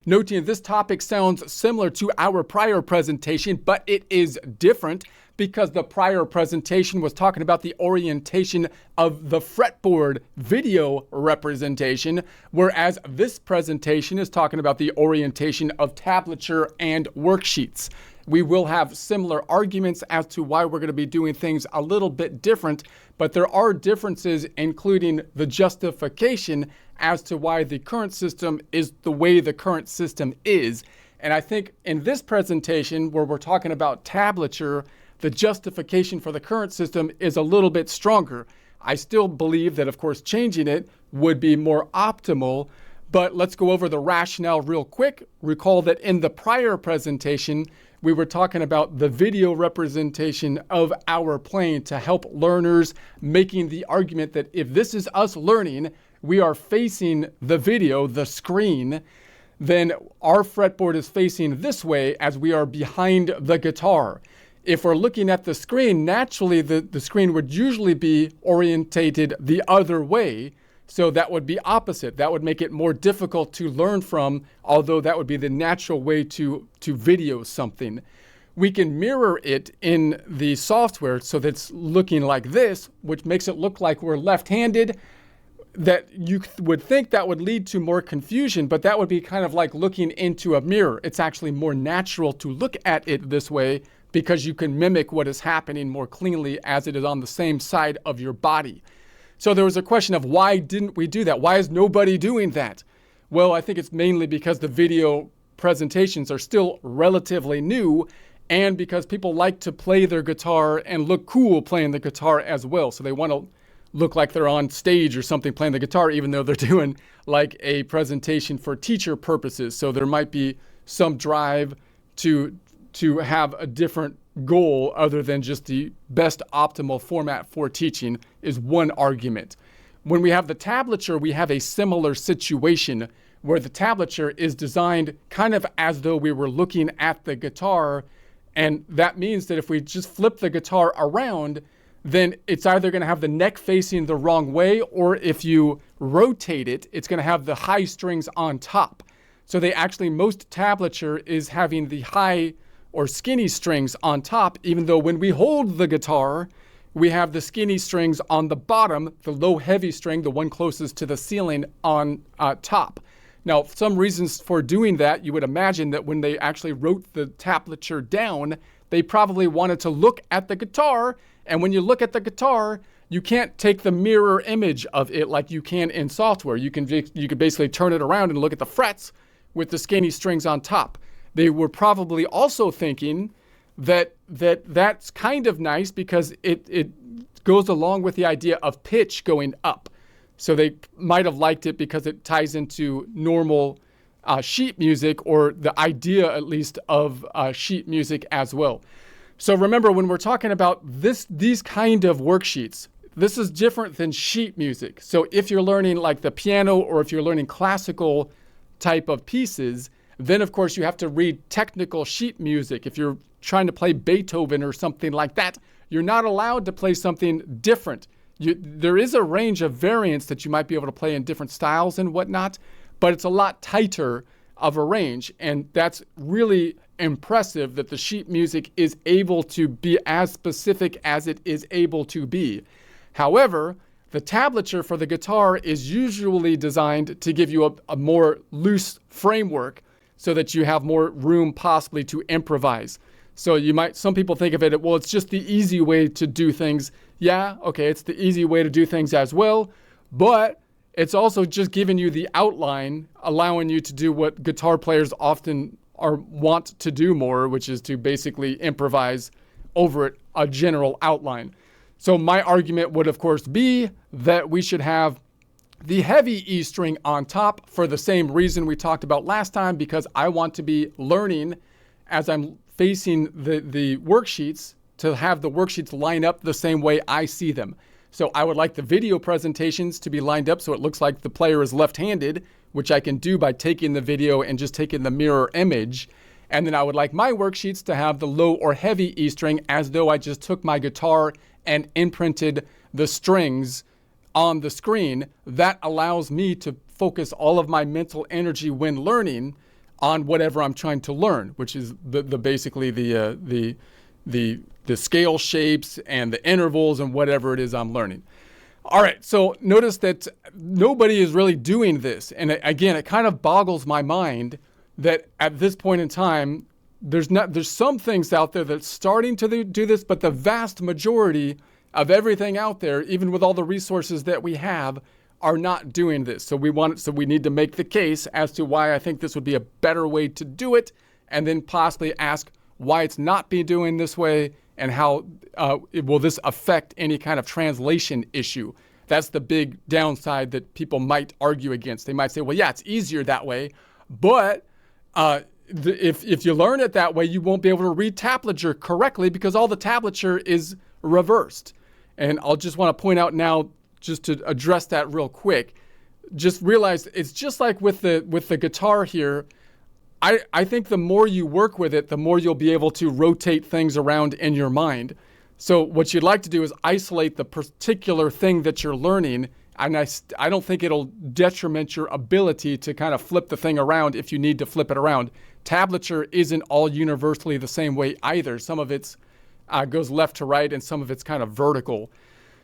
Noting this topic sounds similar to our prior presentation, but it is different because the prior presentation was talking about the orientation of the fretboard video representation, whereas this presentation is talking about the orientation of tablature and worksheets. We will have similar arguments as to why we're going to be doing things a little bit different, but there are differences, including the justification as to why the current system is the way the current system is. And I think in this presentation, where we're talking about tablature, the justification for the current system is a little bit stronger. I still believe that, of course, changing it would be more optimal, but let's go over the rationale real quick. Recall that in the prior presentation, we were talking about the video representation of our plane to help learners, making the argument that if this is us learning, we are facing the video, the screen, then our fretboard is facing this way as we are behind the guitar. If we're looking at the screen, naturally the screen would usually be orientated the other way. So that would be opposite. That would make it more difficult to learn from, although that would be the natural way to video something. We can mirror it in the software so that it's looking like this, which makes it look like we're left-handed. That you would think that would lead to more confusion, but that would be kind of like looking into a mirror. It's actually more natural to look at it this way because you can mimic what is happening more cleanly as it is on the same side of your body. So there was a question of why didn't we do that? Why is nobody doing that? Well, I think it's mainly because the video presentations are still relatively new and because people like to play their guitar and look cool playing the guitar as well. So they want to look like they're on stage or something playing the guitar, even though they're doing like a presentation for teacher purposes. So there might be some drive to have a different goal other than just the best optimal format for teaching is one argument. When we have the tablature, we have a similar situation where the tablature is designed kind of as though we were looking at the guitar. And that means that if we just flip the guitar around, then it's either going to have the neck facing the wrong way, or if you rotate it, it's going to have the high strings on top. So most tablature is having the high or skinny strings on top, even though when we hold the guitar, we have the skinny strings on the bottom, the low heavy string, the one closest to the ceiling on top. Now, some reasons for doing that, you would imagine that when they actually wrote the tablature down, they probably wanted to look at the guitar, and when you look at the guitar, you can't take the mirror image of it like you can in software. You can basically turn it around and look at the frets with the skinny strings on top. They were probably also thinking that's kind of nice because it goes along with the idea of pitch going up. So they might have liked it because it ties into normal sheet music, or the idea at least of sheet music as well. So remember, when we're talking about these kind of worksheets, this is different than sheet music. So if you're learning like the piano or if you're learning classical type of pieces, then of course you have to read technical sheet music. If you're trying to play Beethoven or something like that, you're not allowed to play something different. There is a range of variants that you might be able to play in different styles and whatnot, but it's a lot tighter of a range. And that's really impressive that the sheet music is able to be as specific as it is able to be. However, the tablature for the guitar is usually designed to give you a more loose framework so that you have more room possibly to improvise. So some people think of it, well, it's just the easy way to do things. Yeah, okay, it's the easy way to do things as well, but it's also just giving you the outline, allowing you to do what guitar players often want to do more, which is to basically improvise over a general outline. So my argument would, of course, be that we should have the heavy E string on top for the same reason we talked about last time, because I want to be learning as I'm facing the worksheets to have the worksheets line up the same way I see them. So I would like the video presentations to be lined up so it looks like the player is left-handed, which I can do by taking the video and just taking the mirror image. And then I would like my worksheets to have the low or heavy E string as though I just took my guitar and imprinted the strings on the screen. That allows me to focus all of my mental energy when learning on whatever I'm trying to learn, which is basically the scale shapes and the intervals and whatever it is I'm learning. All right, so notice that nobody is really doing this. And again, it kind of boggles my mind that at this point in time, there's some things out there that's starting to do this, but the vast majority of everything out there, even with all the resources that we have, are not doing this. So we need to make the case as to why I think this would be a better way to do it, and then possibly ask why it's not being doing this way, and how will this affect any kind of translation issue. That's the big downside that people might argue against. They might say, well, yeah, it's easier that way, but if you learn it that way, you won't be able to read tablature correctly because all the tablature is reversed. And I'll just want to point out now, just to address that real quick, just realize it's just like with the guitar here. I think the more you work with it, the more you'll be able to rotate things around in your mind. So what you'd like to do is isolate the particular thing that you're learning, and I don't think it'll detriment your ability to kind of flip the thing around if you need to flip it around. Tablature isn't all universally the same way either. Some of it goes left to right, and some of it's kind of vertical.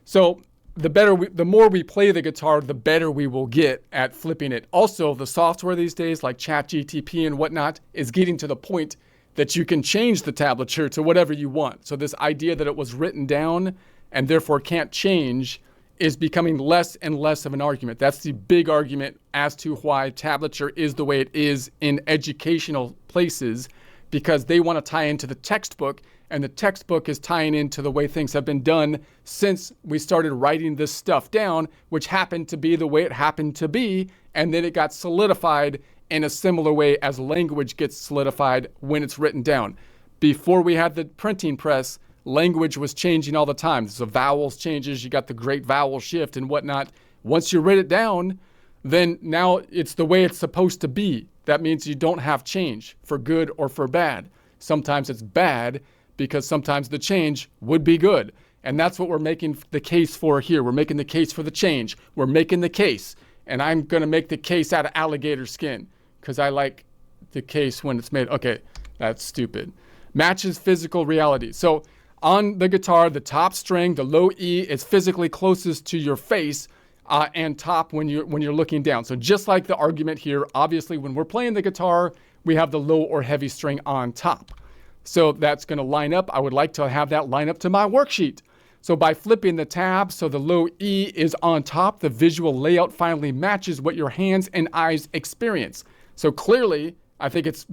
So the more we play the guitar, the better we will get at flipping it. Also, the software these days, like ChatGTP and whatnot, is getting to the point that you can change the tablature to whatever you want. So this idea that it was written down and therefore can't change is becoming less and less of an argument. That's the big argument as to why tablature is the way it is in educational places, because they want to tie into the textbook, and the textbook is tying into the way things have been done since we started writing this stuff down, which happened to be the way it happened to be, and then it got solidified in a similar way as language gets solidified when it's written down. Before we had the printing press, language was changing all the time. So vowels changes, you got the great vowel shift and whatnot. Once you write it down, then now it's the way it's supposed to be. That means you don't have change for good or for bad. Sometimes it's bad because sometimes the change would be good. And that's what we're making the case for here. We're making the case for the change. We're making the case. And I'm going to make the case out of alligator skin because I like the case when it's made. Okay, that's stupid. Matches physical reality. So on the guitar, the top string, the low E, is physically closest to your face and top when you're looking down. So just like the argument here, obviously when we're playing the guitar, we have the low or heavy string on top. So that's going to line up. I would like to have that line up to my worksheet. So by flipping the tab so the low E is on top, the visual layout finally matches what your hands and eyes experience. So clearly, I think it's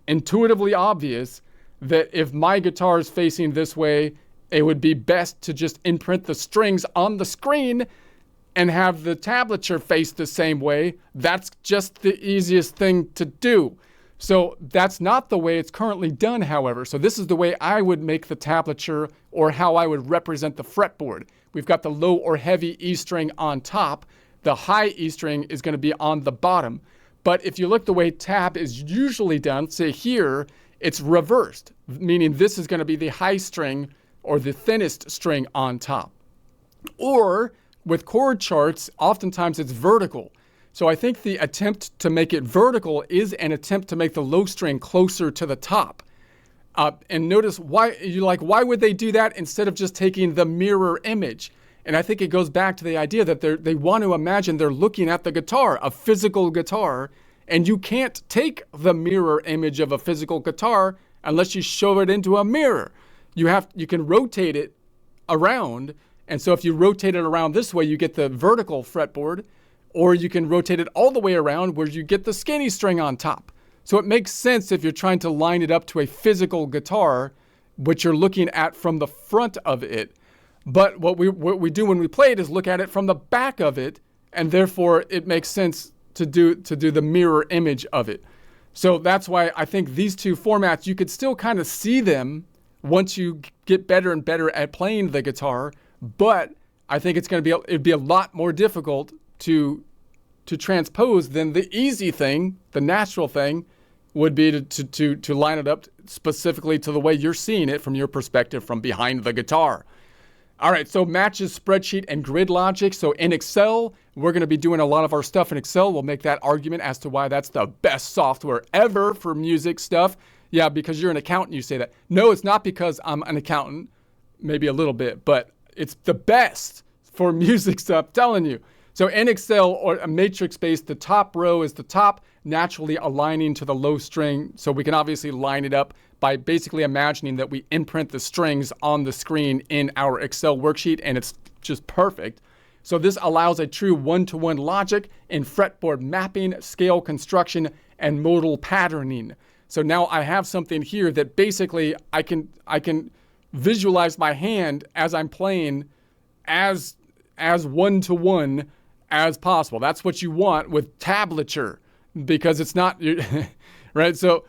intuitively obvious that if my guitar is facing this way, it would be best to just imprint the strings on the screen and have the tablature face the same way. That's just the easiest thing to do. So that's not the way it's currently done, however. So this is the way I would make the tablature, or how I would represent the fretboard. We've got the low or heavy E string on top. The high E string is going to be on the bottom. But if you look the way tab is usually done, say here, it's reversed, meaning this is going to be the high string or the thinnest string on top. Or with chord charts, oftentimes it's vertical. So I think the attempt to make it vertical is an attempt to make the low string closer to the top. And notice why would they do that instead of just taking the mirror image? And I think it goes back to the idea that they want to imagine they're looking at the guitar, a physical guitar, and you can't take the mirror image of a physical guitar unless you show it into a mirror. You can rotate it around, and so if you rotate it around this way, you get the vertical fretboard, or you can rotate it all the way around where you get the skinny string on top. So it makes sense if you're trying to line it up to a physical guitar, which you're looking at from the front of it. But what we do when we play it is look at it from the back of it, and therefore it makes sense to do the mirror image of it. So that's why I think these two formats, you could still kind of see them once you get better and better at playing the guitar, but I think it'd be a lot more difficult to transpose than the easy thing, the natural thing, would be to line it up specifically to the way you're seeing it from your perspective from behind the guitar. All right, so matches, spreadsheet, and grid logic. So in Excel, we're going to be doing a lot of our stuff in Excel. We'll make that argument as to why that's the best software ever for music stuff. Yeah, because you're an accountant, you say that. No, it's not because I'm an accountant, maybe a little bit, but it's the best for music stuff, I'm telling you. So in Excel or a matrix space, the top row is the top, naturally aligning to the low string. So we can obviously line it up by basically imagining that we imprint the strings on the screen in our Excel worksheet, and it's just perfect. So this allows a true one-to-one logic in fretboard mapping, scale construction, and modal patterning. So now I have something here that basically I can visualize my hand as I'm playing as one-to-one as possible. That's what you want with tablature, because it's not right. So